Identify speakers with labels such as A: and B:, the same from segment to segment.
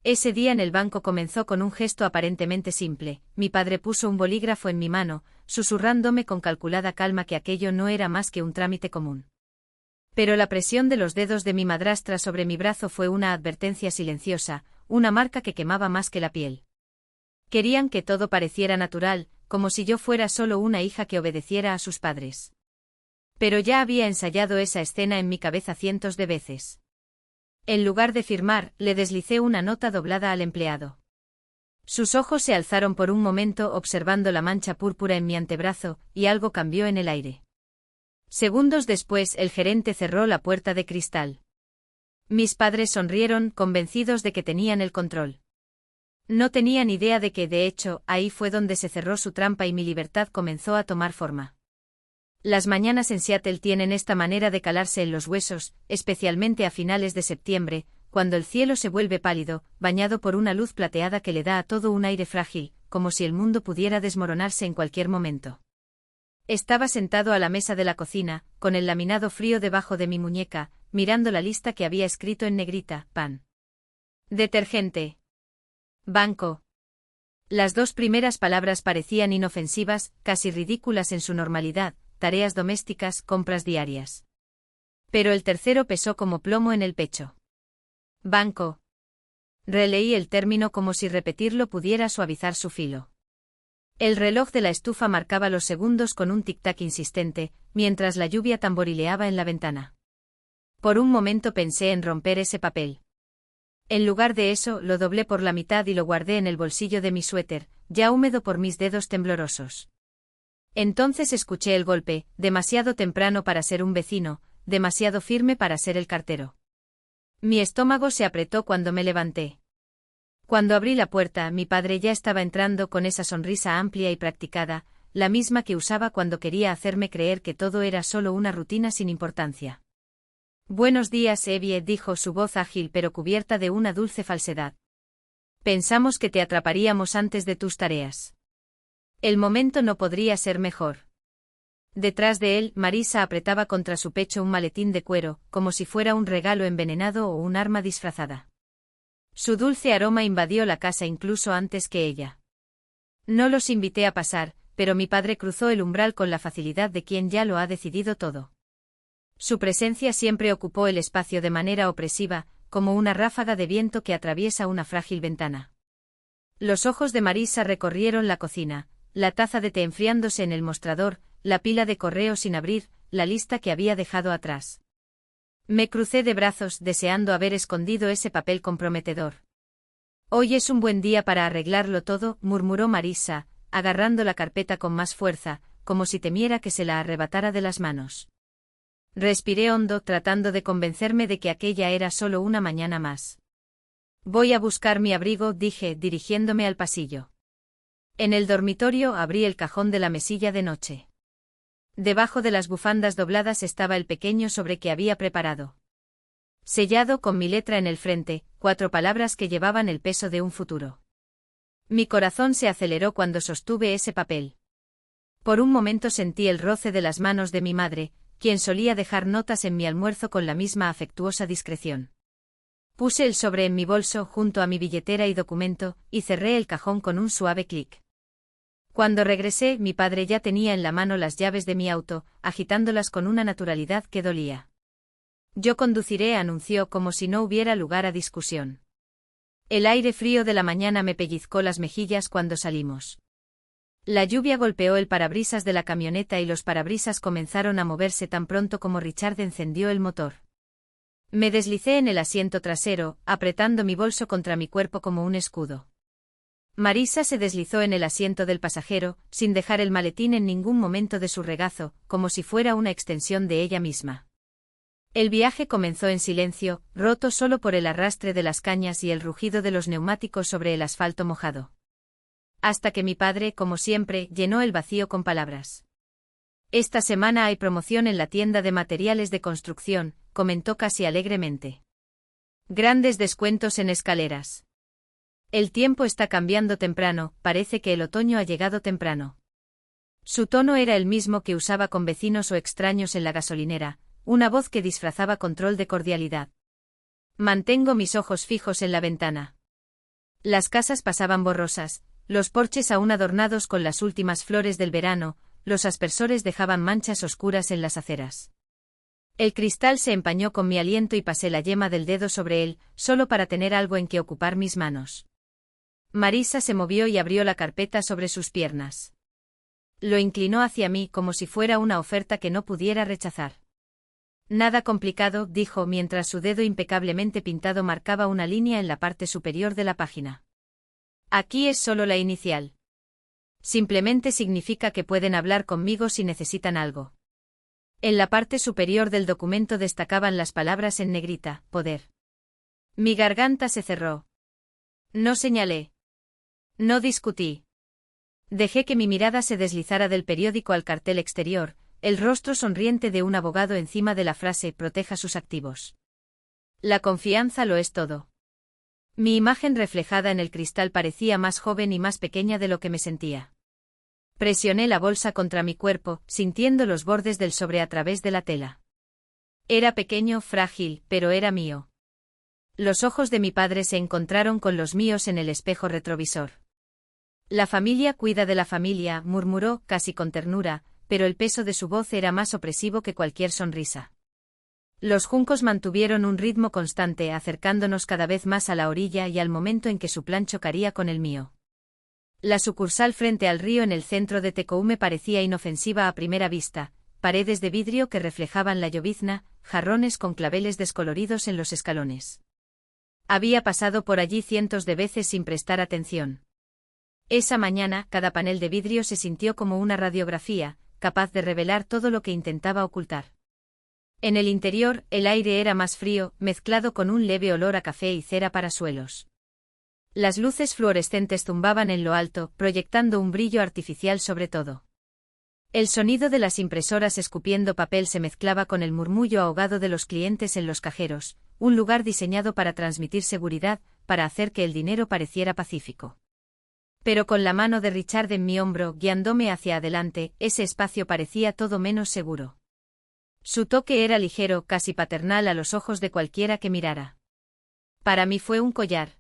A: Ese día en el banco comenzó con un gesto aparentemente simple. Mi padre puso un bolígrafo en mi mano, susurrándome con calculada calma que aquello no era más que un trámite común. Pero la presión de los dedos de mi madrastra sobre mi brazo fue una advertencia silenciosa, una marca que quemaba más que la piel. Querían que todo pareciera natural, como si yo fuera solo una hija que obedeciera a sus padres. Pero ya había ensayado esa escena en mi cabeza cientos de veces. En lugar de firmar, le deslicé una nota doblada al empleado. Sus ojos se alzaron por un momento observando la mancha púrpura en mi antebrazo, y algo cambió en el aire. Segundos después el gerente cerró la puerta de cristal. Mis padres sonrieron, convencidos de que tenían el control. No tenían idea de que, de hecho, ahí fue donde se cerró su trampa y mi libertad comenzó a tomar forma. Las mañanas en Seattle tienen esta manera de calarse en los huesos, especialmente a finales de septiembre, cuando el cielo se vuelve pálido, bañado por una luz plateada que le da a todo un aire frágil, como si el mundo pudiera desmoronarse en cualquier momento. Estaba sentado a la mesa de la cocina, con el laminado frío debajo de mi muñeca, mirando la lista que había escrito en negrita: pan, detergente, banco. Las dos primeras palabras parecían inofensivas, casi ridículas en su normalidad: tareas domésticas, compras diarias. Pero el tercero pesó como plomo en el pecho. Banco. Releí el término como si repetirlo pudiera suavizar su filo. El reloj de la estufa marcaba los segundos con un tic-tac insistente, mientras la lluvia tamborileaba en la ventana. Por un momento pensé en romper ese papel. En lugar de eso, lo doblé por la mitad y lo guardé en el bolsillo de mi suéter, ya húmedo por mis dedos temblorosos. Entonces escuché el golpe, demasiado temprano para ser un vecino, demasiado firme para ser el cartero. Mi estómago se apretó cuando me levanté. Cuando abrí la puerta, mi padre ya estaba entrando con esa sonrisa amplia y practicada, la misma que usaba cuando quería hacerme creer que todo era solo una rutina sin importancia. Buenos días, Evie, dijo su voz ágil pero cubierta de una dulce falsedad. Pensamos que te atraparíamos antes de tus tareas. El momento no podría ser mejor. Detrás de él, Marisa apretaba contra su pecho un maletín de cuero, como si fuera un regalo envenenado o un arma disfrazada. Su dulce aroma invadió la casa incluso antes que ella. No los invité a pasar, pero mi padre cruzó el umbral con la facilidad de quien ya lo ha decidido todo. Su presencia siempre ocupó el espacio de manera opresiva, como una ráfaga de viento que atraviesa una frágil ventana. Los ojos de Marisa recorrieron la cocina, la taza de té enfriándose en el mostrador, la pila de correos sin abrir, la lista que había dejado atrás. Me crucé de brazos deseando haber escondido ese papel comprometedor. Hoy es un buen día para arreglarlo todo, murmuró Marisa, agarrando la carpeta con más fuerza, como si temiera que se la arrebatara de las manos. Respiré hondo tratando de convencerme de que aquella era solo una mañana más. Voy a buscar mi abrigo, dije, dirigiéndome al pasillo. En el dormitorio abrí el cajón de la mesilla de noche. Debajo de las bufandas dobladas estaba el pequeño sobre que había preparado. Sellado con mi letra en el frente, 4 palabras que llevaban el peso de un futuro. Mi corazón se aceleró cuando sostuve ese papel. Por un momento sentí el roce de las manos de mi madre, quien solía dejar notas en mi almuerzo con la misma afectuosa discreción. Puse el sobre en mi bolso junto a mi billetera y documento, y cerré el cajón con un suave clic. Cuando regresé, mi padre ya tenía en la mano las llaves de mi auto, agitándolas con una naturalidad que dolía. Yo conduciré, anunció como si no hubiera lugar a discusión. El aire frío de la mañana me pellizcó las mejillas cuando salimos. La lluvia golpeó el parabrisas de la camioneta y los parabrisas comenzaron a moverse tan pronto como Richard encendió el motor. Me deslicé en el asiento trasero, apretando mi bolso contra mi cuerpo como un escudo. Marisa se deslizó en el asiento del pasajero, sin dejar el maletín en ningún momento de su regazo, como si fuera una extensión de ella misma. El viaje comenzó en silencio, roto solo por el arrastre de las cañas y el rugido de los neumáticos sobre el asfalto mojado. Hasta que mi padre, como siempre, llenó el vacío con palabras. Esta semana hay promoción en la tienda de materiales de construcción, comentó casi alegremente. Grandes descuentos en escaleras. El tiempo está cambiando temprano, parece que el otoño ha llegado temprano. Su tono era el mismo que usaba con vecinos o extraños en la gasolinera, una voz que disfrazaba control de cordialidad. Mantengo mis ojos fijos en la ventana. Las casas pasaban borrosas, los porches aún adornados con las últimas flores del verano, los aspersores dejaban manchas oscuras en las aceras. El cristal se empañó con mi aliento y pasé la yema del dedo sobre él, solo para tener algo en que ocupar mis manos. Marisa se movió y abrió la carpeta sobre sus piernas. Lo inclinó hacia mí como si fuera una oferta que no pudiera rechazar. Nada complicado, dijo mientras su dedo impecablemente pintado marcaba una línea en la parte superior de la página. Aquí es solo la inicial. Simplemente significa que pueden hablar conmigo si necesitan algo. En la parte superior del documento destacaban las palabras en negrita, poder. Mi garganta se cerró. No señalé. No discutí. Dejé que mi mirada se deslizara del periódico al cartel exterior, el rostro sonriente de un abogado encima de la frase «proteja sus activos». La confianza lo es todo. Mi imagen reflejada en el cristal parecía más joven y más pequeña de lo que me sentía. Presioné la bolsa contra mi cuerpo, sintiendo los bordes del sobre a través de la tela. Era pequeño, frágil, pero era mío. Los ojos de mi padre se encontraron con los míos en el espejo retrovisor. La familia cuida de la familia, murmuró, casi con ternura, pero el peso de su voz era más opresivo que cualquier sonrisa. Los juncos mantuvieron un ritmo constante, acercándonos cada vez más a la orilla y al momento en que su plan chocaría con el mío. La sucursal frente al río en el centro de Tecoume parecía inofensiva a primera vista, paredes de vidrio que reflejaban la llovizna, jarrones con claveles descoloridos en los escalones. Había pasado por allí cientos de veces sin prestar atención. Esa mañana, cada panel de vidrio se sintió como una radiografía, capaz de revelar todo lo que intentaba ocultar. En el interior, el aire era más frío, mezclado con un leve olor a café y cera para suelos. Las luces fluorescentes zumbaban en lo alto, proyectando un brillo artificial sobre todo. El sonido de las impresoras escupiendo papel se mezclaba con el murmullo ahogado de los clientes en los cajeros, un lugar diseñado para transmitir seguridad, para hacer que el dinero pareciera pacífico. Pero con la mano de Richard en mi hombro, guiándome hacia adelante, ese espacio parecía todo menos seguro. Su toque era ligero, casi paternal a los ojos de cualquiera que mirara. Para mí fue un collar.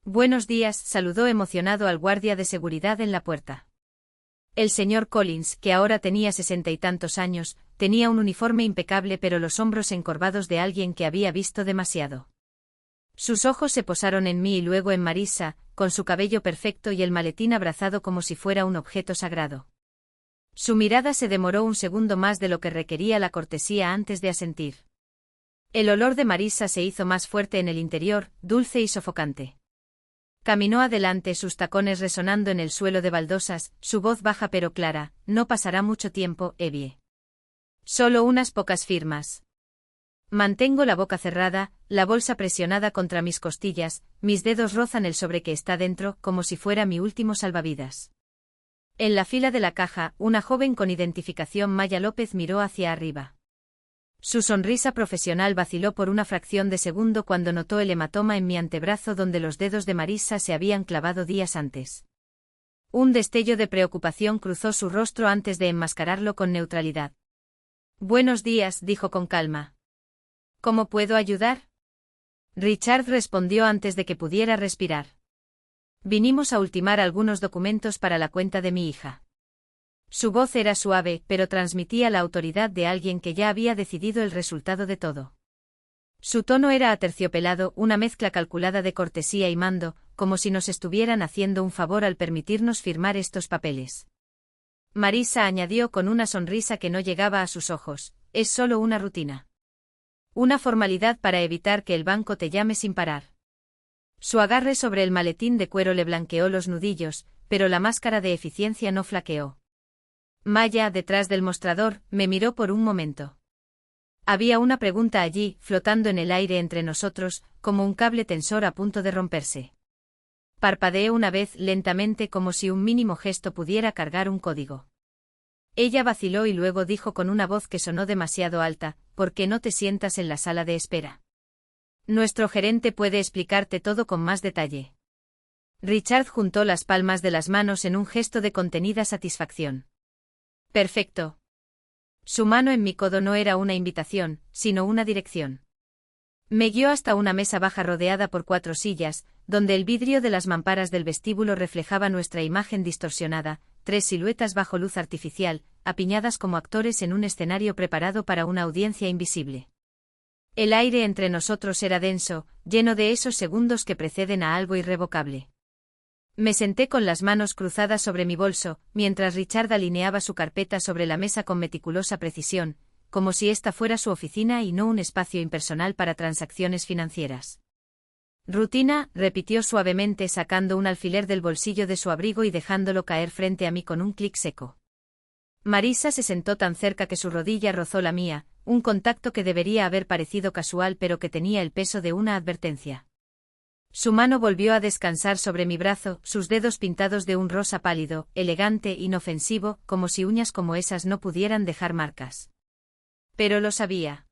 A: Buenos días, saludó emocionado al guardia de seguridad en la puerta. El señor Collins, que ahora tenía 60 y tantos años, tenía un uniforme impecable pero los hombros encorvados de alguien que había visto demasiado. Sus ojos se posaron en mí y luego en Marisa, con su cabello perfecto y el maletín abrazado como si fuera un objeto sagrado. Su mirada se demoró un segundo más de lo que requería la cortesía antes de asentir. El olor de Marisa se hizo más fuerte en el interior, dulce y sofocante. Caminó adelante, sus tacones resonando en el suelo de baldosas, su voz baja pero clara: no pasará mucho tiempo, Evie. Solo unas pocas firmas. Mantengo la boca cerrada, la bolsa presionada contra mis costillas, mis dedos rozan el sobre que está dentro, como si fuera mi último salvavidas. En la fila de la caja, una joven con identificación Maya López miró hacia arriba. Su sonrisa profesional vaciló por una fracción de segundo cuando notó el hematoma en mi antebrazo donde los dedos de Marisa se habían clavado días antes. Un destello de preocupación cruzó su rostro antes de enmascararlo con neutralidad. Buenos días, dijo con calma. ¿Cómo puedo ayudar? Richard respondió antes de que pudiera respirar. Vinimos a ultimar algunos documentos para la cuenta de mi hija. Su voz era suave, pero transmitía la autoridad de alguien que ya había decidido el resultado de todo. Su tono era aterciopelado, una mezcla calculada de cortesía y mando, como si nos estuvieran haciendo un favor al permitirnos firmar estos papeles. Marisa añadió con una sonrisa que no llegaba a sus ojos: es solo una rutina. Una formalidad para evitar que el banco te llame sin parar. Su agarre sobre el maletín de cuero le blanqueó los nudillos, pero la máscara de eficiencia no flaqueó. Maya, detrás del mostrador, me miró por un momento. Había una pregunta allí, flotando en el aire entre nosotros, como un cable tensor a punto de romperse. Parpadeé una vez lentamente como si un mínimo gesto pudiera cargar un código. Ella vaciló y luego dijo con una voz que sonó demasiado alta: ¿por qué no te sientas en la sala de espera? Nuestro gerente puede explicarte todo con más detalle. Richard juntó las palmas de las manos en un gesto de contenida satisfacción. Perfecto. Su mano en mi codo no era una invitación, sino una dirección. Me guió hasta una mesa baja rodeada por 4 sillas, donde el vidrio de las mamparas del vestíbulo reflejaba nuestra imagen distorsionada, 3 siluetas bajo luz artificial, apiñadas como actores en un escenario preparado para una audiencia invisible. El aire entre nosotros era denso, lleno de esos segundos que preceden a algo irrevocable. Me senté con las manos cruzadas sobre mi bolso, mientras Richard alineaba su carpeta sobre la mesa con meticulosa precisión, como si esta fuera su oficina y no un espacio impersonal para transacciones financieras. Rutina, repitió suavemente sacando un alfiler del bolsillo de su abrigo y dejándolo caer frente a mí con un clic seco. Marisa se sentó tan cerca que su rodilla rozó la mía, un contacto que debería haber parecido casual pero que tenía el peso de una advertencia. Su mano volvió a descansar sobre mi brazo, sus dedos pintados de un rosa pálido, elegante, inofensivo, como si uñas como esas no pudieran dejar marcas. Pero lo sabía.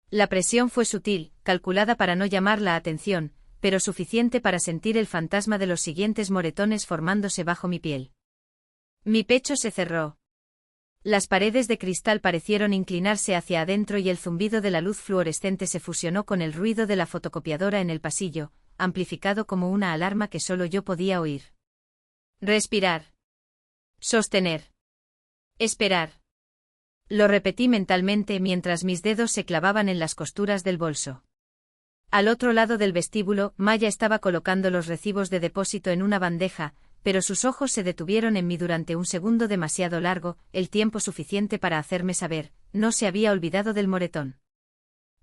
A: La presión fue sutil, calculada para no llamar la atención, pero suficiente para sentir el fantasma de los siguientes moretones formándose bajo mi piel. Mi pecho se cerró. Las paredes de cristal parecieron inclinarse hacia adentro y el zumbido de la luz fluorescente se fusionó con el ruido de la fotocopiadora en el pasillo, amplificado como una alarma que solo yo podía oír. Respirar. Sostener. Esperar. Lo repetí mentalmente mientras mis dedos se clavaban en las costuras del bolso. Al otro lado del vestíbulo, Maya estaba colocando los recibos de depósito en una bandeja, pero sus ojos se detuvieron en mí durante un segundo demasiado largo, el tiempo suficiente para hacerme saber, no se había olvidado del moretón.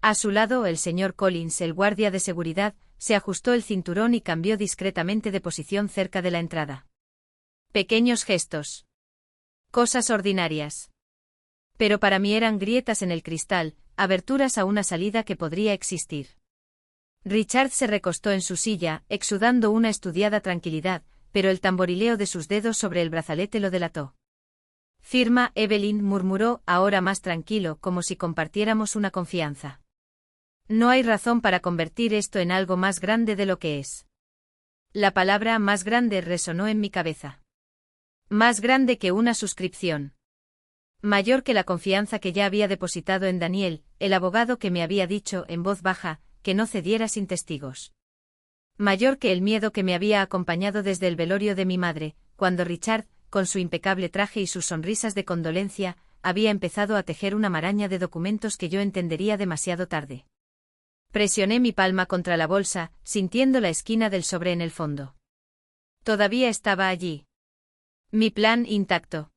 A: A su lado, el señor Collins, el guardia de seguridad, se ajustó el cinturón y cambió discretamente de posición cerca de la entrada. Pequeños gestos. Cosas ordinarias. Pero para mí eran grietas en el cristal, aberturas a una salida que podría existir. Richard se recostó en su silla, exudando una estudiada tranquilidad, pero el tamborileo de sus dedos sobre el brazalete lo delató. Firma, Evelyn, murmuró, ahora más tranquilo, como si compartiéramos una confianza. No hay razón para convertir esto en algo más grande de lo que es. La palabra más grande resonó en mi cabeza. Más grande que una suscripción. Mayor que la confianza que ya había depositado en Daniel, el abogado que me había dicho, en voz baja, que no cediera sin testigos. Mayor que el miedo que me había acompañado desde el velorio de mi madre, cuando Richard, con su impecable traje y sus sonrisas de condolencia, había empezado a tejer una maraña de documentos que yo entendería demasiado tarde. Presioné mi palma contra la bolsa, sintiendo la esquina del sobre en el fondo. Todavía estaba allí. Mi plan intacto.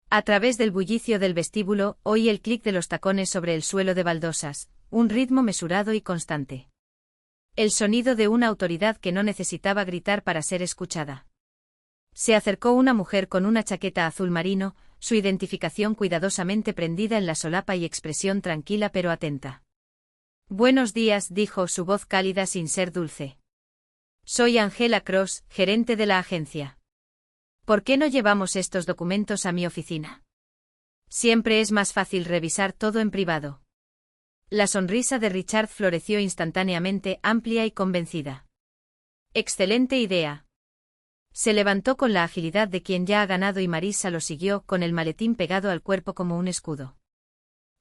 A: A través del bullicio del vestíbulo, oí el clic de los tacones sobre el suelo de baldosas, un ritmo mesurado y constante. El sonido de una autoridad que no necesitaba gritar para ser escuchada. Se acercó una mujer con una chaqueta azul marino, su identificación cuidadosamente prendida en la solapa y expresión tranquila pero atenta. Buenos días, dijo su voz cálida sin ser dulce. Soy Angela Cross, gerente de la agencia. ¿Por qué no llevamos estos documentos a mi oficina? Siempre es más fácil revisar todo en privado. La sonrisa de Richard floreció instantáneamente, amplia y convencida. Excelente idea. Se levantó con la agilidad de quien ya ha ganado y Marisa lo siguió, con el maletín pegado al cuerpo como un escudo.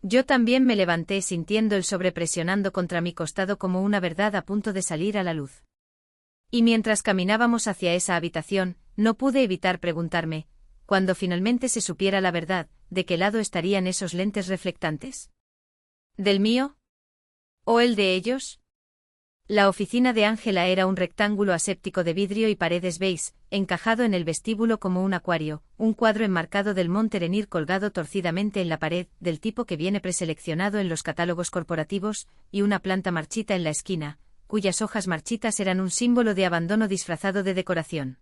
A: Yo también me levanté sintiendo el sobre presionando contra mi costado como una verdad a punto de salir a la luz. Y mientras caminábamos hacia esa habitación, no pude evitar preguntarme, cuando finalmente se supiera la verdad, ¿de qué lado estarían esos lentes reflectantes? ¿Del mío? ¿O el de ellos? La oficina de Angela era un rectángulo aséptico de vidrio y paredes beige, encajado en el vestíbulo como un acuario, un cuadro enmarcado del monte Rainier colgado torcidamente en la pared, del tipo que viene preseleccionado en los catálogos corporativos, y una planta marchita en la esquina, cuyas hojas marchitas eran un símbolo de abandono disfrazado de decoración.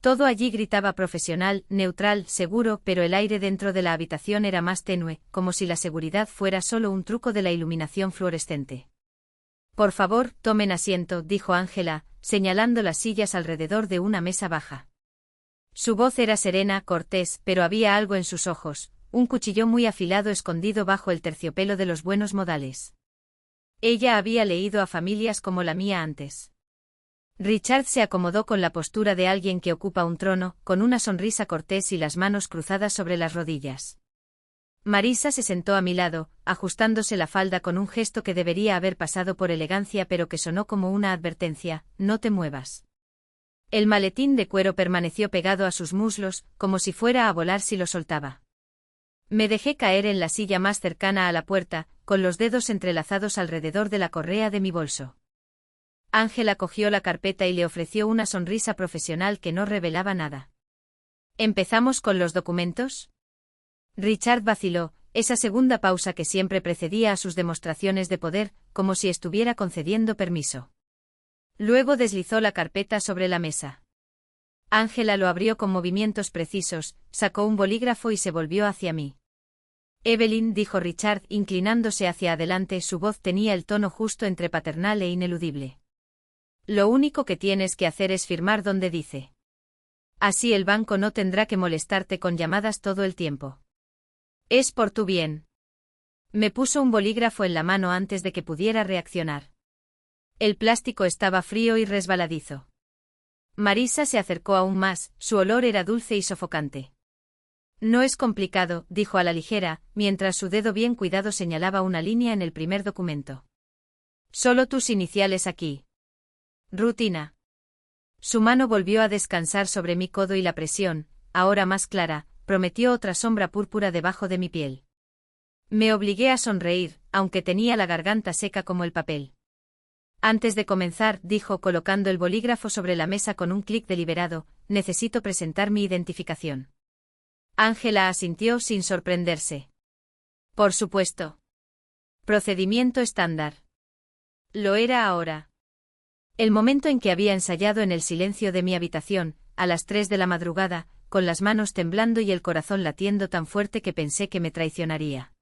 A: Todo allí gritaba profesional, neutral, seguro, pero el aire dentro de la habitación era más tenue, como si la seguridad fuera solo un truco de la iluminación fluorescente. Por favor, tomen asiento, dijo Angela, señalando las sillas alrededor de una mesa baja. Su voz era serena, cortés, pero había algo en sus ojos, un cuchillo muy afilado escondido bajo el terciopelo de los buenos modales. Ella había leído a familias como la mía antes. Richard se acomodó con la postura de alguien que ocupa un trono, con una sonrisa cortés y las manos cruzadas sobre las rodillas. Marisa se sentó a mi lado, ajustándose la falda con un gesto que debería haber pasado por elegancia pero que sonó como una advertencia: no te muevas. El maletín de cuero permaneció pegado a sus muslos, como si fuera a volar si lo soltaba. Me dejé caer en la silla más cercana a la puerta, con los dedos entrelazados alrededor de la correa de mi bolso. Ángela cogió la carpeta y le ofreció una sonrisa profesional que no revelaba nada. ¿Empezamos con los documentos? Richard vaciló, esa segunda pausa que siempre precedía a sus demostraciones de poder, como si estuviera concediendo permiso. Luego deslizó la carpeta sobre la mesa. Ángela lo abrió con movimientos precisos, sacó un bolígrafo y se volvió hacia mí. Evelyn, dijo Richard, inclinándose hacia adelante, su voz tenía el tono justo entre paternal e ineludible. Lo único que tienes que hacer es firmar donde dice. Así el banco no tendrá que molestarte con llamadas todo el tiempo. Es por tu bien. Me puso un bolígrafo en la mano antes de que pudiera reaccionar. El plástico estaba frío y resbaladizo. Marisa se acercó aún más, su olor era dulce y sofocante. No es complicado, dijo a la ligera, mientras su dedo bien cuidado señalaba una línea en el primer documento. Solo tus iniciales aquí. Rutina. Su mano volvió a descansar sobre mi codo y la presión, ahora más clara, prometió otra sombra púrpura debajo de mi piel. Me obligué a sonreír, aunque tenía la garganta seca como el papel. Antes de comenzar, dijo colocando el bolígrafo sobre la mesa con un clic deliberado, necesito presentar mi identificación. Ángela asintió sin sorprenderse. Por supuesto. Procedimiento estándar. Lo era ahora. El momento en que había ensayado en el silencio de mi habitación, a las 3 de la madrugada, con las manos temblando y el corazón latiendo tan fuerte que pensé que me traicionaría.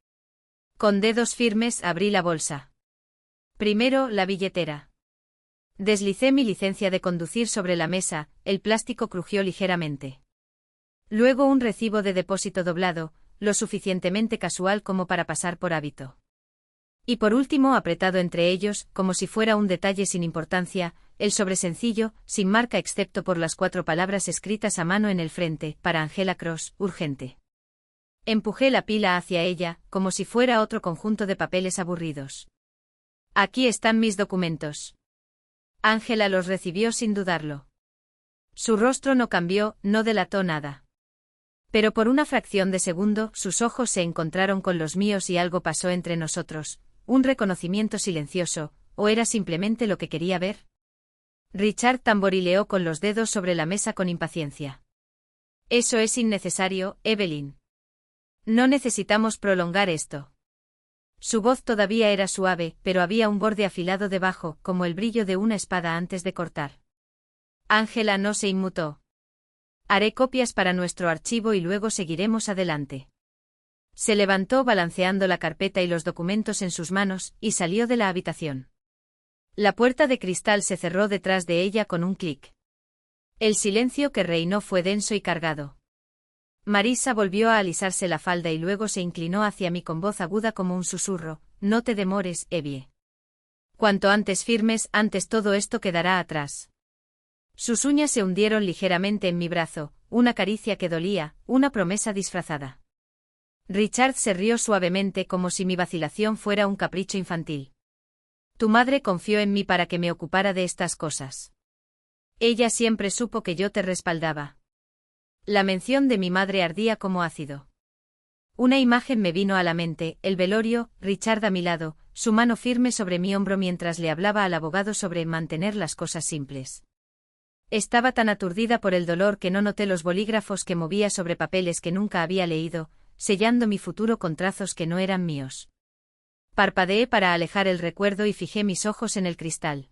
A: Con dedos firmes abrí la bolsa. Primero, la billetera. Deslicé mi licencia de conducir sobre la mesa, el plástico crujió ligeramente. Luego un recibo de depósito doblado, lo suficientemente casual como para pasar por hábito. Y por último, apretado entre ellos, como si fuera un detalle sin importancia, el sobre sencillo, sin marca excepto por las 4 palabras escritas a mano en el frente, para Angela Cross, urgente. Empujé la pila hacia ella, como si fuera otro conjunto de papeles aburridos. Aquí están mis documentos. Ángela los recibió sin dudarlo. Su rostro no cambió, no delató nada. Pero por una fracción de segundo, sus ojos se encontraron con los míos y algo pasó entre nosotros, un reconocimiento silencioso, ¿o era simplemente lo que quería ver? Richard tamborileó con los dedos sobre la mesa con impaciencia. Eso es innecesario, Evelyn. No necesitamos prolongar esto. Su voz todavía era suave, pero había un borde afilado debajo, como el brillo de una espada antes de cortar. Ángela no se inmutó. Haré copias para nuestro archivo y luego seguiremos adelante. Se levantó balanceando la carpeta y los documentos en sus manos, y salió de la habitación. La puerta de cristal se cerró detrás de ella con un clic. El silencio que reinó fue denso y cargado. Marisa volvió a alisarse la falda y luego se inclinó hacia mí con voz aguda como un susurro: no te demores, Evie. Cuanto antes firmes, antes todo esto quedará atrás. Sus uñas se hundieron ligeramente en mi brazo, una caricia que dolía, una promesa disfrazada. Richard se rió suavemente como si mi vacilación fuera un capricho infantil. Tu madre confió en mí para que me ocupara de estas cosas. Ella siempre supo que yo te respaldaba. La mención de mi madre ardía como ácido. Una imagen me vino a la mente, el velorio, Richard a mi lado, su mano firme sobre mi hombro mientras le hablaba al abogado sobre mantener las cosas simples. Estaba tan aturdida por el dolor que no noté los bolígrafos que movía sobre papeles que nunca había leído, sellando mi futuro con trazos que no eran míos. Parpadeé para alejar el recuerdo y fijé mis ojos en el cristal.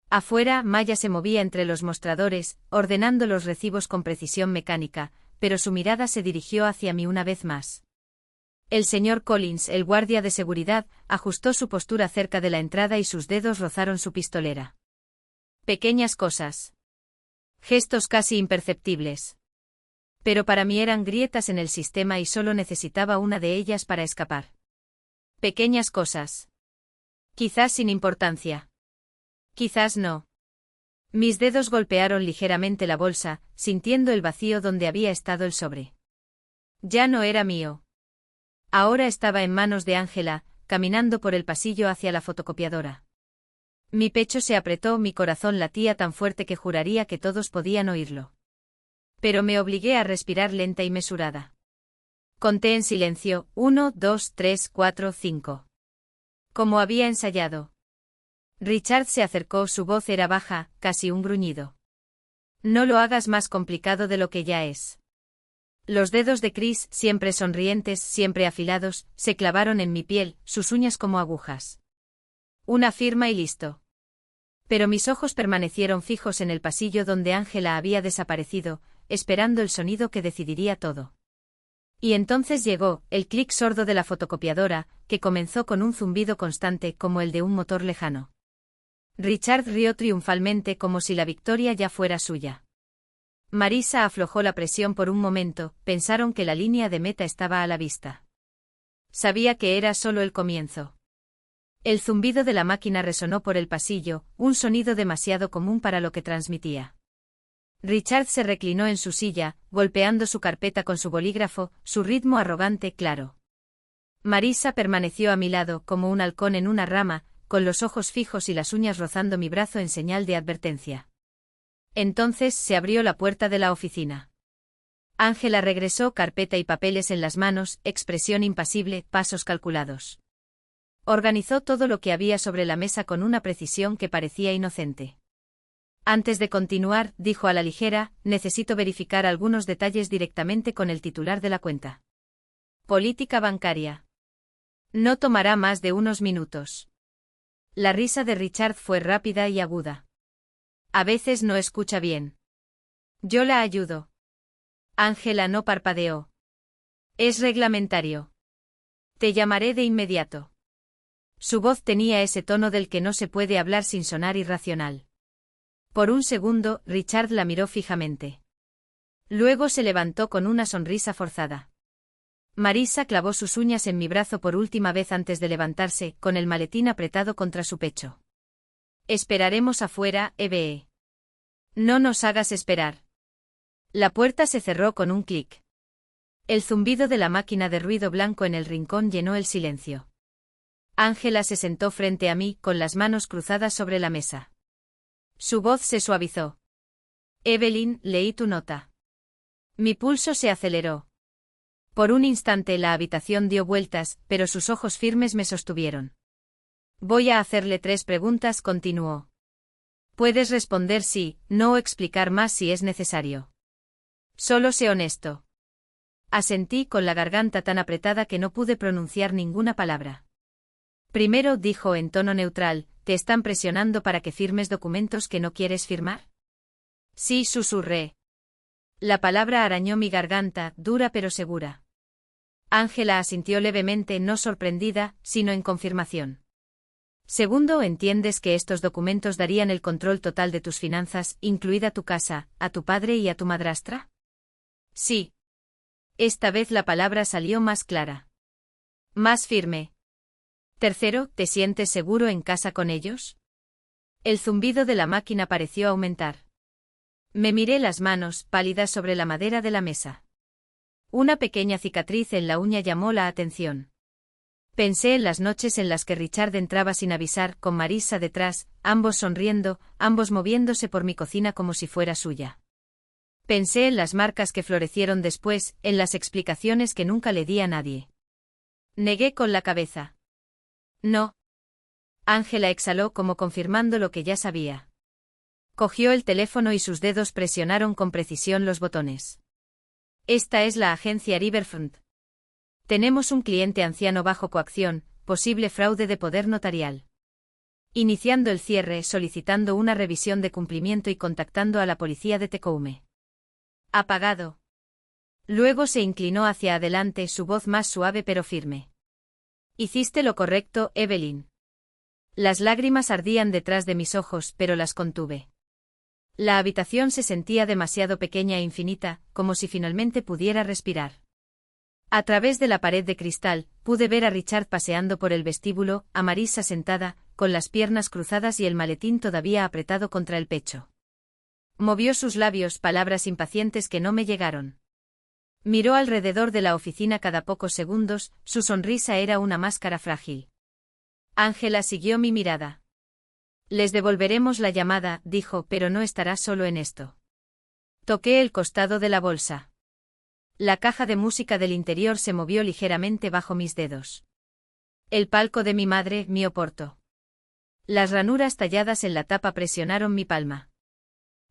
A: Afuera, Maya se movía entre los mostradores, ordenando los recibos con precisión mecánica, pero su mirada se dirigió hacia mí una vez más. El señor Collins, el guardia de seguridad, ajustó su postura cerca de la entrada y sus dedos rozaron su pistolera. Pequeñas cosas. Gestos casi imperceptibles. Pero para mí eran grietas en el sistema y solo necesitaba una de ellas para escapar. Pequeñas cosas. Quizás sin importancia. Quizás no. Mis dedos golpearon ligeramente la bolsa, sintiendo el vacío donde había estado el sobre. Ya no era mío. Ahora estaba en manos de Ángela, caminando por el pasillo hacia la fotocopiadora. Mi pecho se apretó, mi corazón latía tan fuerte que juraría que todos podían oírlo. Pero me obligué a respirar lenta y mesurada. Conté en silencio, 1, 2, 3, 4, 5. Como había ensayado. Richard se acercó, su voz era baja, casi un gruñido. No lo hagas más complicado de lo que ya es. Los dedos de Chris, siempre sonrientes, siempre afilados, se clavaron en mi piel, sus uñas como agujas. Una firma y listo. Pero mis ojos permanecieron fijos en el pasillo donde Ángela había desaparecido, esperando el sonido que decidiría todo. Y entonces llegó, el clic sordo de la fotocopiadora, que comenzó con un zumbido constante como el de un motor lejano. Richard rió triunfalmente como si la victoria ya fuera suya. Marisa aflojó la presión por un momento, pensaron que la línea de meta estaba a la vista. Sabía que era solo el comienzo. El zumbido de la máquina resonó por el pasillo, un sonido demasiado común para lo que transmitía. Richard se reclinó en su silla, golpeando su carpeta con su bolígrafo, su ritmo arrogante claro. Marisa permaneció a mi lado como un halcón en una rama, con los ojos fijos y las uñas rozando mi brazo en señal de advertencia. Entonces se abrió la puerta de la oficina. Ángela regresó, carpeta y papeles en las manos, expresión impasible, pasos calculados. Organizó todo lo que había sobre la mesa con una precisión que parecía inocente. Antes de continuar, dijo a la ligera, necesito verificar algunos detalles directamente con el titular de la cuenta. Política bancaria. No tomará más de unos minutos. La risa de Richard fue rápida y aguda. A veces no escucha bien. Yo la ayudo. Ángela no parpadeó. Es reglamentario. Te llamaré de inmediato. Su voz tenía ese tono del que no se puede hablar sin sonar irracional. Por un segundo, Richard la miró fijamente. Luego se levantó con una sonrisa forzada. Marisa clavó sus uñas en mi brazo por última vez antes de levantarse, con el maletín apretado contra su pecho. Esperaremos afuera, Eve. No nos hagas esperar. La puerta se cerró con un clic. El zumbido de la máquina de ruido blanco en el rincón llenó el silencio. Ángela se sentó frente a mí, con las manos cruzadas sobre la mesa. Su voz se suavizó. Evelyn, leí tu nota. Mi pulso se aceleró. Por un instante la habitación dio vueltas, pero sus ojos firmes me sostuvieron. Voy a hacerle 3 preguntas, continuó. Puedes responder sí, no o explicar más si es necesario. Solo sé honesto. Asentí con la garganta tan apretada que no pude pronunciar ninguna palabra. Primero, dijo en tono neutral, ¿te están presionando para que firmes documentos que no quieres firmar? Sí, susurré. La palabra arañó mi garganta, dura pero segura. Ángela asintió levemente, no sorprendida, sino en confirmación. Segundo, ¿entiendes que estos documentos darían el control total de tus finanzas, incluida tu casa, a tu padre y a tu madrastra? Sí. Esta vez la palabra salió más clara. Más firme. Tercero, ¿te sientes seguro en casa con ellos? El zumbido de la máquina pareció aumentar. Me miré las manos, pálidas sobre la madera de la mesa. Una pequeña cicatriz en la uña llamó la atención. Pensé en las noches en las que Richard entraba sin avisar, con Marisa detrás, ambos sonriendo, ambos moviéndose por mi cocina como si fuera suya. Pensé en las marcas que florecieron después, en las explicaciones que nunca le di a nadie. Negué con la cabeza. No. Ángela exhaló como confirmando lo que ya sabía. Cogió el teléfono y sus dedos presionaron con precisión los botones. Esta es la agencia Riverfront. Tenemos un cliente anciano bajo coacción, posible fraude de poder notarial. Iniciando el cierre, solicitando una revisión de cumplimiento y contactando a la policía de Tecoume. Apagado. Luego se inclinó hacia adelante, su voz más suave pero firme. Hiciste lo correcto, Evelyn. Las lágrimas ardían detrás de mis ojos, pero las contuve. La habitación se sentía demasiado pequeña e infinita, como si finalmente pudiera respirar. A través de la pared de cristal, pude ver a Richard paseando por el vestíbulo, a Marisa sentada, con las piernas cruzadas y el maletín todavía apretado contra el pecho. Movió sus labios, palabras impacientes que no me llegaron. Miró alrededor de la oficina cada pocos segundos, su sonrisa era una máscara frágil. Ángela siguió mi mirada. Les devolveremos la llamada, dijo, pero no estará solo en esto. Toqué el costado de la bolsa. La caja de música del interior se movió ligeramente bajo mis dedos. El palco de mi madre, mi oporto. Las ranuras talladas en la tapa presionaron mi palma.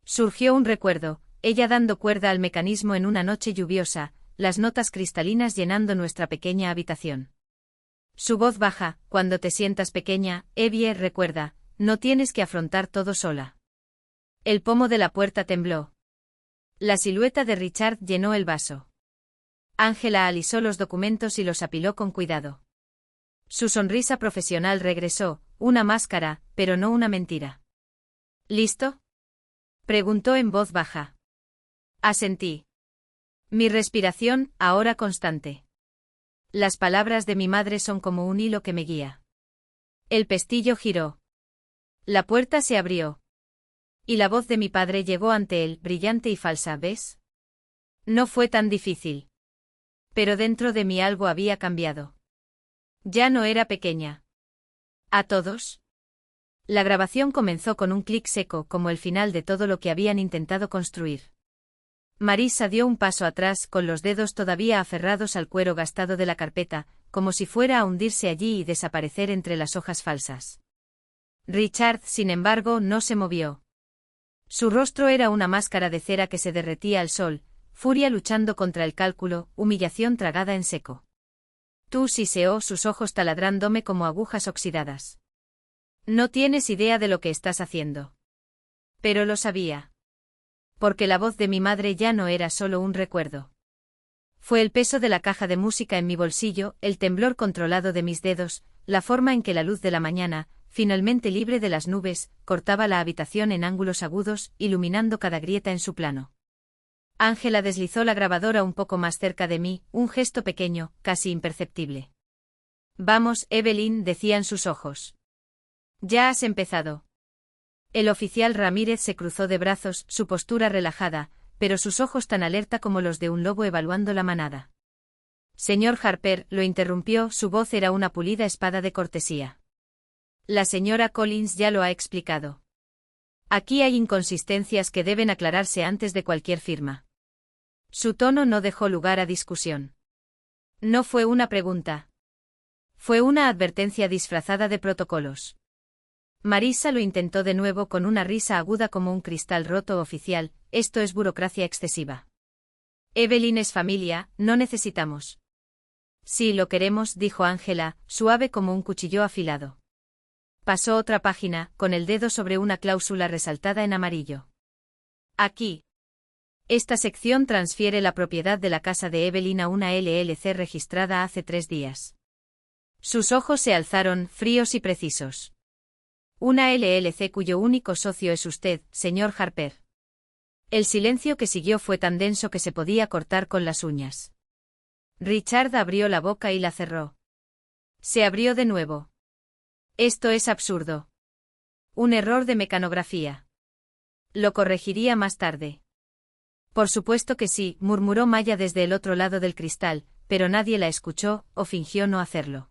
A: Surgió un recuerdo, ella dando cuerda al mecanismo en una noche lluviosa, las notas cristalinas llenando nuestra pequeña habitación. Su voz baja, cuando te sientas pequeña, Evie, recuerda, no tienes que afrontar todo sola. El pomo de la puerta tembló. La silueta de Richard llenó el vaso. Ángela alisó los documentos y los apiló con cuidado. Su sonrisa profesional regresó, una máscara, pero no una mentira. ¿Listo?, preguntó en voz baja. Asentí. Mi respiración, ahora constante. Las palabras de mi madre son como un hilo que me guía. El pestillo giró. La puerta se abrió. Y la voz de mi padre llegó ante él, brillante y falsa, ¿ves? No fue tan difícil. Pero dentro de mí algo había cambiado. Ya no era pequeña. ¿A todos? La grabación comenzó con un clic seco, como el final de todo lo que habían intentado construir. Marisa dio un paso atrás, con los dedos todavía aferrados al cuero gastado de la carpeta, como si fuera a hundirse allí y desaparecer entre las hojas falsas. Richard, sin embargo, no se movió. Su rostro era una máscara de cera que se derretía al sol, furia luchando contra el cálculo, humillación tragada en seco. Tú siseó sus ojos taladrándome como agujas oxidadas. No tienes idea de lo que estás haciendo. Pero lo sabía. Porque la voz de mi madre ya no era solo un recuerdo. Fue el peso de la caja de música en mi bolsillo, el temblor controlado de mis dedos, la forma en que la luz de la mañana, finalmente libre de las nubes, cortaba la habitación en ángulos agudos, iluminando cada grieta en su plano. Ángela deslizó la grabadora un poco más cerca de mí, un gesto pequeño, casi imperceptible. Vamos, Evelyn, decían sus ojos. Ya has empezado. El oficial Ramírez se cruzó de brazos, su postura relajada, pero sus ojos tan alerta como los de un lobo evaluando la manada. Señor Harper, lo interrumpió, su voz era una pulida espada de cortesía. La señora Collins ya lo ha explicado. Aquí hay inconsistencias que deben aclararse antes de cualquier firma. Su tono no dejó lugar a discusión. No fue una pregunta. Fue una advertencia disfrazada de protocolos. Marisa lo intentó de nuevo con una risa aguda como un cristal roto. Oficial, esto es burocracia excesiva. Evelyn es familia, no necesitamos. Sí lo queremos, dijo Ángela, suave como un cuchillo afilado. Pasó otra página, con el dedo sobre una cláusula resaltada en amarillo. Aquí. Esta sección transfiere la propiedad de la casa de Evelyn a una LLC registrada hace 3 días. Sus ojos se alzaron, fríos y precisos. Una LLC cuyo único socio es usted, señor Harper. El silencio que siguió fue tan denso que se podía cortar con las uñas. Richard abrió la boca y la cerró. Se abrió de nuevo. Esto es absurdo. Un error de mecanografía. Lo corregiría más tarde. Por supuesto que sí, murmuró Maya desde el otro lado del cristal, pero nadie la escuchó, o fingió no hacerlo.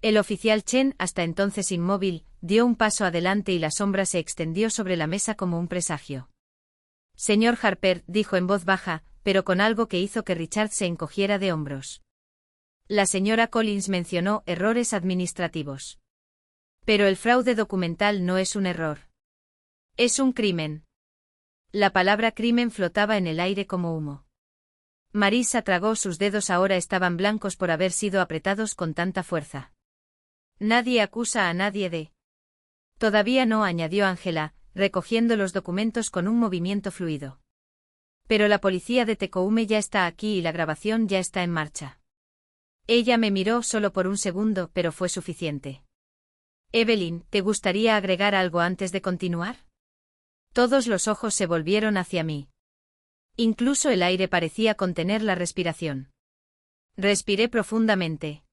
A: El oficial Chen, hasta entonces inmóvil, dio un paso adelante y la sombra se extendió sobre la mesa como un presagio. Señor Harper, dijo en voz baja, pero con algo que hizo que Richard se encogiera de hombros. La señora Collins mencionó errores administrativos. Pero el fraude documental no es un error. Es un crimen. La palabra crimen flotaba en el aire como humo. Marisa tragó, sus dedos ahora estaban blancos por haber sido apretados con tanta fuerza. Nadie acusa a nadie de... Todavía no, añadió Ángela, recogiendo los documentos con un movimiento fluido. Pero la policía de Tecoume ya está aquí y la grabación ya está en marcha. Ella me miró solo por un segundo, pero fue suficiente. Evelyn, ¿te gustaría agregar algo antes de continuar? Todos los ojos se volvieron hacia mí. Incluso el aire parecía contener la respiración. Respiré profundamente.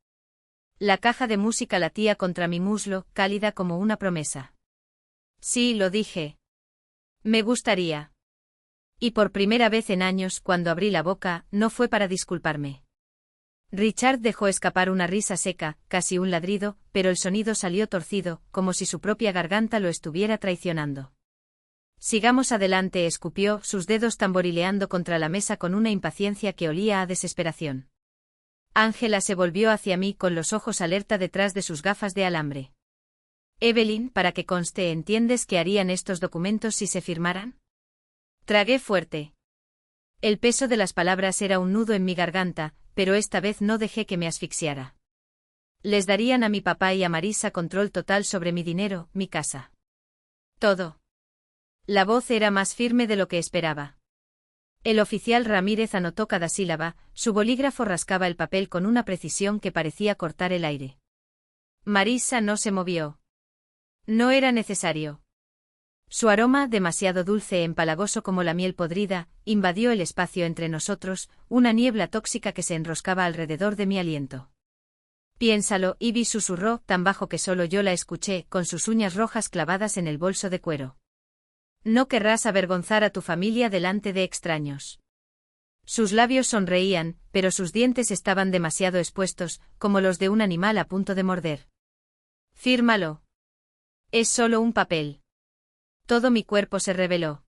A: La caja de música latía contra mi muslo, cálida como una promesa. Sí, lo dije. Me gustaría. Y por primera vez en años, cuando abrí la boca, no fue para disculparme. Richard dejó escapar una risa seca, casi un ladrido, pero el sonido salió torcido, como si su propia garganta lo estuviera traicionando. Sigamos adelante, escupió, sus dedos tamborileando contra la mesa con una impaciencia que olía a desesperación. Ángela se volvió hacia mí con los ojos alerta detrás de sus gafas de alambre. Evelyn, para que conste, ¿entiendes qué harían estos documentos si se firmaran? Tragué fuerte. El peso de las palabras era un nudo en mi garganta, pero esta vez no dejé que me asfixiara. Les darían a mi papá y a Marisa control total sobre mi dinero, mi casa. Todo. La voz era más firme de lo que esperaba. El oficial Ramírez anotó cada sílaba, su bolígrafo rascaba el papel con una precisión que parecía cortar el aire. Marisa no se movió. No era necesario. Su aroma, demasiado dulce e empalagoso como la miel podrida, invadió el espacio entre nosotros, una niebla tóxica que se enroscaba alrededor de mi aliento. Piénsalo, Ivy susurró, tan bajo que solo yo la escuché, con sus uñas rojas clavadas en el bolso de cuero. No querrás avergonzar a tu familia delante de extraños. Sus labios sonreían, pero sus dientes estaban demasiado expuestos, como los de un animal a punto de morder. Fírmalo. Es solo un papel. Todo mi cuerpo se rebeló.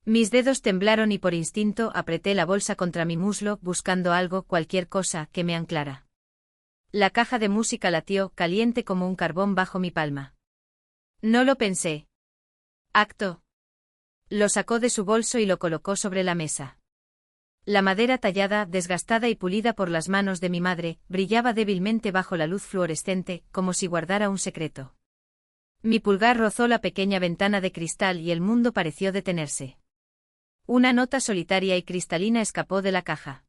A: Mis dedos temblaron y por instinto apreté la bolsa contra mi muslo, buscando algo, cualquier cosa, que me anclara. La caja de música latió, caliente como un carbón bajo mi palma. No lo pensé. Acto. Lo sacó de su bolso y lo colocó sobre la mesa. La madera tallada, desgastada y pulida por las manos de mi madre, brillaba débilmente bajo la luz fluorescente, como si guardara un secreto. Mi pulgar rozó la pequeña ventana de cristal y el mundo pareció detenerse. Una nota solitaria y cristalina escapó de la caja.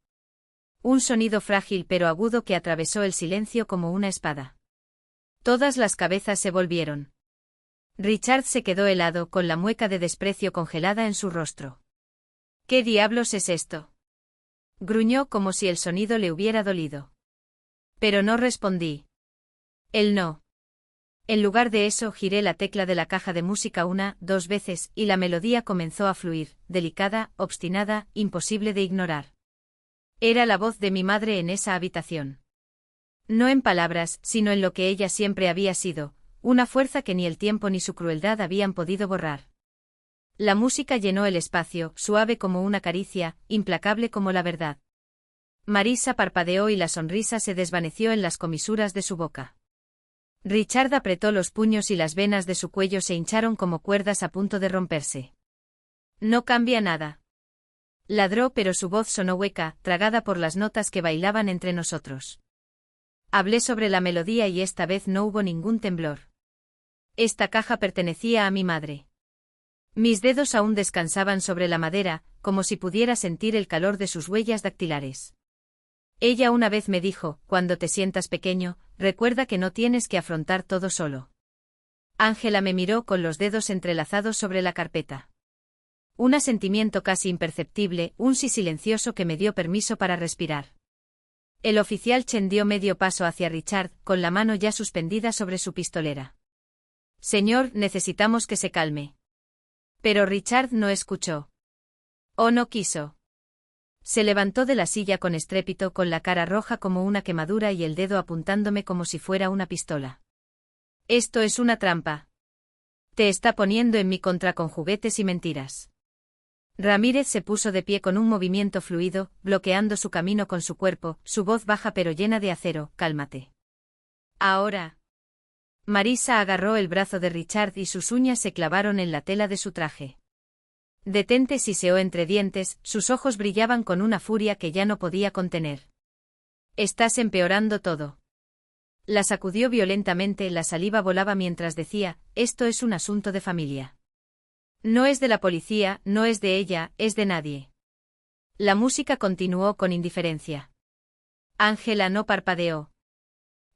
A: Un sonido frágil pero agudo que atravesó el silencio como una espada. Todas las cabezas se volvieron. Richard se quedó helado, con la mueca de desprecio congelada en su rostro. ¿Qué diablos es esto? Gruñó como si el sonido le hubiera dolido. Pero no respondí. Él no. En lugar de eso, giré la tecla de la caja de música una, dos veces, y la melodía comenzó a fluir, delicada, obstinada, imposible de ignorar. Era la voz de mi madre en esa habitación. No en palabras, sino en lo que ella siempre había sido, una fuerza que ni el tiempo ni su crueldad habían podido borrar. La música llenó el espacio, suave como una caricia, implacable como la verdad. Marisa parpadeó y la sonrisa se desvaneció en las comisuras de su boca. Richard apretó los puños y las venas de su cuello se hincharon como cuerdas a punto de romperse. No cambia nada. Ladró, pero su voz sonó hueca, tragada por las notas que bailaban entre nosotros. Hablé sobre la melodía y esta vez no hubo ningún temblor. Esta caja pertenecía a mi madre. Mis dedos aún descansaban sobre la madera, como si pudiera sentir el calor de sus huellas dactilares. Ella una vez me dijo, cuando te sientas pequeño, recuerda que no tienes que afrontar todo solo. Ángela me miró con los dedos entrelazados sobre la carpeta. Un asentimiento casi imperceptible, un sí silencioso que me dio permiso para respirar. El oficial Chen dio medio paso hacia Richard, con la mano ya suspendida sobre su pistolera. Señor, necesitamos que se calme. Pero Richard no escuchó. O no quiso. Se levantó de la silla con estrépito, con la cara roja como una quemadura y el dedo apuntándome como si fuera una pistola. Esto es una trampa. Te está poniendo en mi contra con juguetes y mentiras. Ramírez se puso de pie con un movimiento fluido, bloqueando su camino con su cuerpo, su voz baja pero llena de acero. Cálmate. Ahora. Marisa agarró el brazo de Richard y sus uñas se clavaron en la tela de su traje. Detente, siseó entre dientes, sus ojos brillaban con una furia que ya no podía contener. Estás empeorando todo. La sacudió violentamente, la saliva volaba mientras decía, esto es un asunto de familia. No es de la policía, no es de ella, es de nadie. La música continuó con indiferencia. Ángela no parpadeó.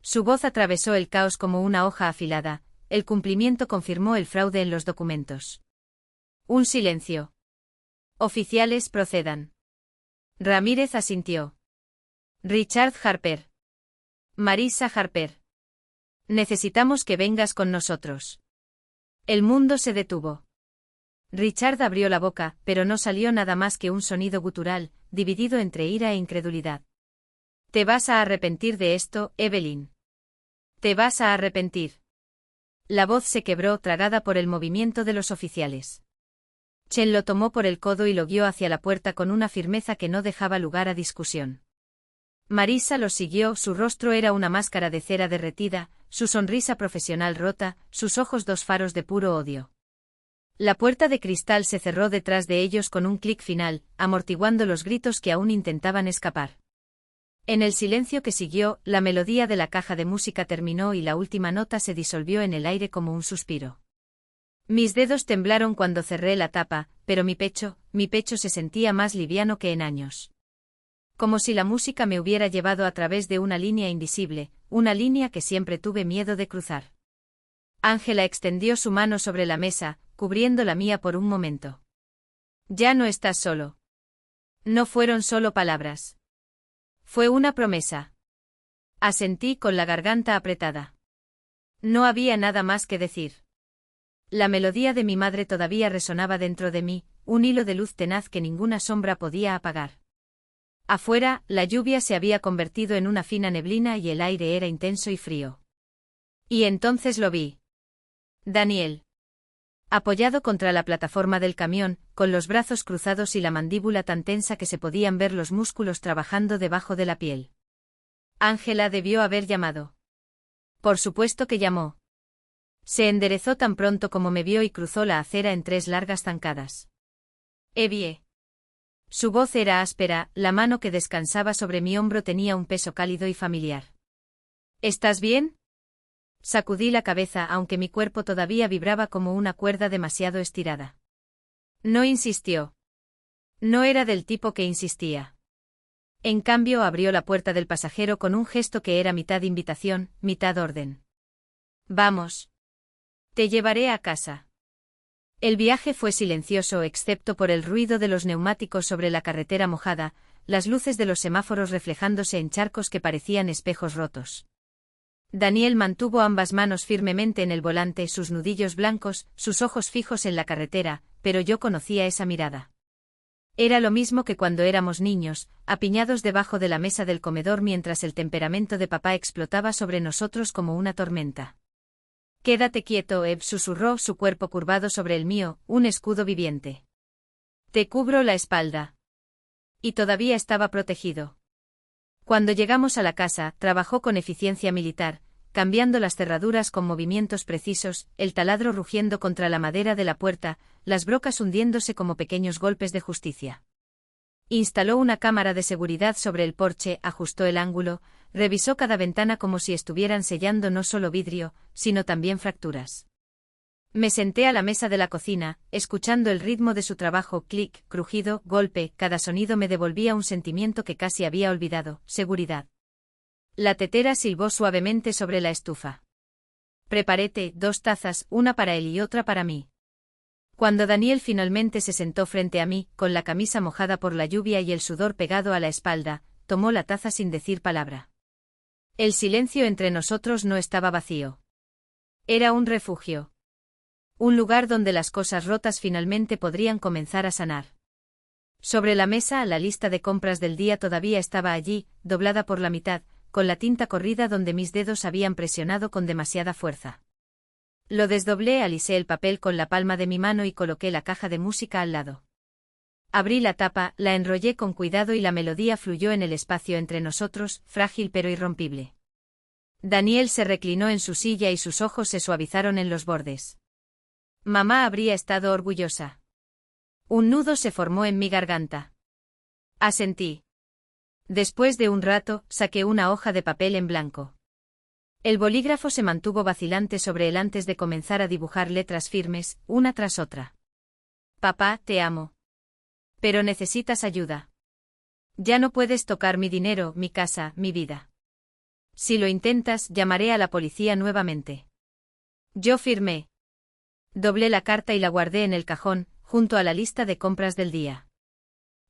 A: Su voz atravesó el caos como una hoja afilada, el cumplimiento confirmó el fraude en los documentos. Un silencio. Oficiales, procedan. Ramírez asintió. Richard Harper. Marisa Harper. Necesitamos que vengas con nosotros. El mundo se detuvo. Richard abrió la boca, pero no salió nada más que un sonido gutural, dividido entre ira e incredulidad. «Te vas a arrepentir de esto, Evelyn. Te vas a arrepentir». La voz se quebró tragada por el movimiento de los oficiales. Chen lo tomó por el codo y lo guió hacia la puerta con una firmeza que no dejaba lugar a discusión. Marisa lo siguió, su rostro era una máscara de cera derretida, su sonrisa profesional rota, sus ojos dos faros de puro odio. La puerta de cristal se cerró detrás de ellos con un clic final, amortiguando los gritos que aún intentaban escapar. En el silencio que siguió, la melodía de la caja de música terminó y la última nota se disolvió en el aire como un suspiro. Mis dedos temblaron cuando cerré la tapa, pero mi pecho se sentía más liviano que en años. Como si la música me hubiera llevado a través de una línea invisible, una línea que siempre tuve miedo de cruzar. Ángela extendió su mano sobre la mesa, cubriendo la mía por un momento. «Ya no estás solo». No fueron solo palabras. Fue una promesa. Asentí con la garganta apretada. No había nada más que decir. La melodía de mi madre todavía resonaba dentro de mí, un hilo de luz tenaz que ninguna sombra podía apagar. Afuera, la lluvia se había convertido en una fina neblina y el aire era intenso y frío. Y entonces lo vi. Daniel. Apoyado contra la plataforma del camión, con los brazos cruzados y la mandíbula tan tensa que se podían ver los músculos trabajando debajo de la piel. Ángela debió haber llamado. Por supuesto que llamó. Se enderezó tan pronto como me vio y cruzó la acera en 3 largas zancadas. «Evie». Su voz era áspera, la mano que descansaba sobre mi hombro tenía un peso cálido y familiar. «¿Estás bien?» Sacudí la cabeza aunque mi cuerpo todavía vibraba como una cuerda demasiado estirada. No insistió. No era del tipo que insistía. En cambio abrió la puerta del pasajero con un gesto que era mitad invitación, mitad orden. «Vamos. Te llevaré a casa». El viaje fue silencioso excepto por el ruido de los neumáticos sobre la carretera mojada, las luces de los semáforos reflejándose en charcos que parecían espejos rotos. Daniel mantuvo ambas manos firmemente en el volante, sus nudillos blancos, sus ojos fijos en la carretera, pero yo conocía esa mirada. Era lo mismo que cuando éramos niños, apiñados debajo de la mesa del comedor mientras el temperamento de papá explotaba sobre nosotros como una tormenta. «Quédate quieto, Eb», susurró, su cuerpo curvado sobre el mío, un escudo viviente. «Te cubro la espalda». Y todavía estaba protegido. Cuando llegamos a la casa, trabajó con eficiencia militar, cambiando las cerraduras con movimientos precisos, el taladro rugiendo contra la madera de la puerta, las brocas hundiéndose como pequeños golpes de justicia. Instaló una cámara de seguridad sobre el porche, ajustó el ángulo, revisó cada ventana como si estuvieran sellando no solo vidrio, sino también fracturas. Me senté a la mesa de la cocina, escuchando el ritmo de su trabajo, clic, crujido, golpe, cada sonido me devolvía un sentimiento que casi había olvidado, seguridad. La tetera silbó suavemente sobre la estufa. Preparé té, 2 tazas, una para él y otra para mí. Cuando Daniel finalmente se sentó frente a mí, con la camisa mojada por la lluvia y el sudor pegado a la espalda, tomó la taza sin decir palabra. El silencio entre nosotros no estaba vacío. Era un refugio. Un lugar donde las cosas rotas finalmente podrían comenzar a sanar. Sobre la mesa, la lista de compras del día todavía estaba allí, doblada por la mitad, con la tinta corrida donde mis dedos habían presionado con demasiada fuerza. Lo desdoblé, alisé el papel con la palma de mi mano y coloqué la caja de música al lado. Abrí la tapa, la enrollé con cuidado y la melodía fluyó en el espacio entre nosotros, frágil pero irrompible. Daniel se reclinó en su silla y sus ojos se suavizaron en los bordes. Mamá habría estado orgullosa. Un nudo se formó en mi garganta. Asentí. Después de un rato, saqué una hoja de papel en blanco. El bolígrafo se mantuvo vacilante sobre él antes de comenzar a dibujar letras firmes, una tras otra. Papá, te amo. Pero necesitas ayuda. Ya no puedes tocar mi dinero, mi casa, mi vida. Si lo intentas, llamaré a la policía nuevamente. Yo firmé. Doblé la carta y la guardé en el cajón, junto a la lista de compras del día.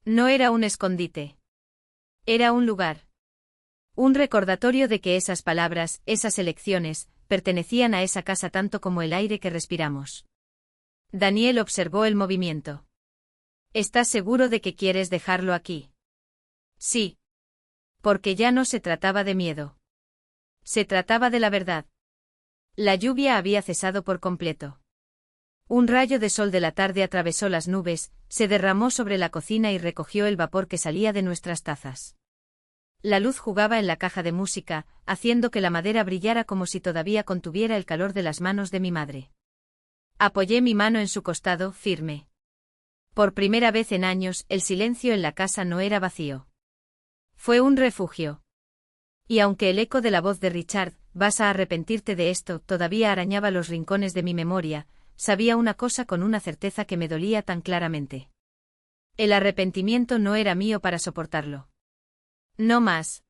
A: No era un escondite. Era un lugar. Un recordatorio de que esas palabras, esas elecciones, pertenecían a esa casa tanto como el aire que respiramos. Daniel observó el movimiento. ¿Estás seguro de que quieres dejarlo aquí? Sí. Porque ya no se trataba de miedo. Se trataba de la verdad. La lluvia había cesado por completo. Un rayo de sol de la tarde atravesó las nubes, se derramó sobre la cocina y recogió el vapor que salía de nuestras tazas. La luz jugaba en la caja de música, haciendo que la madera brillara como si todavía contuviera el calor de las manos de mi madre. Apoyé mi mano en su costado, firme. Por primera vez en años, el silencio en la casa no era vacío. Fue un refugio. Y aunque el eco de la voz de Richard, vas a arrepentirte de esto, todavía arañaba los rincones de mi memoria, sabía una cosa con una certeza que me dolía tan claramente. El arrepentimiento no era mío para soportarlo. No más.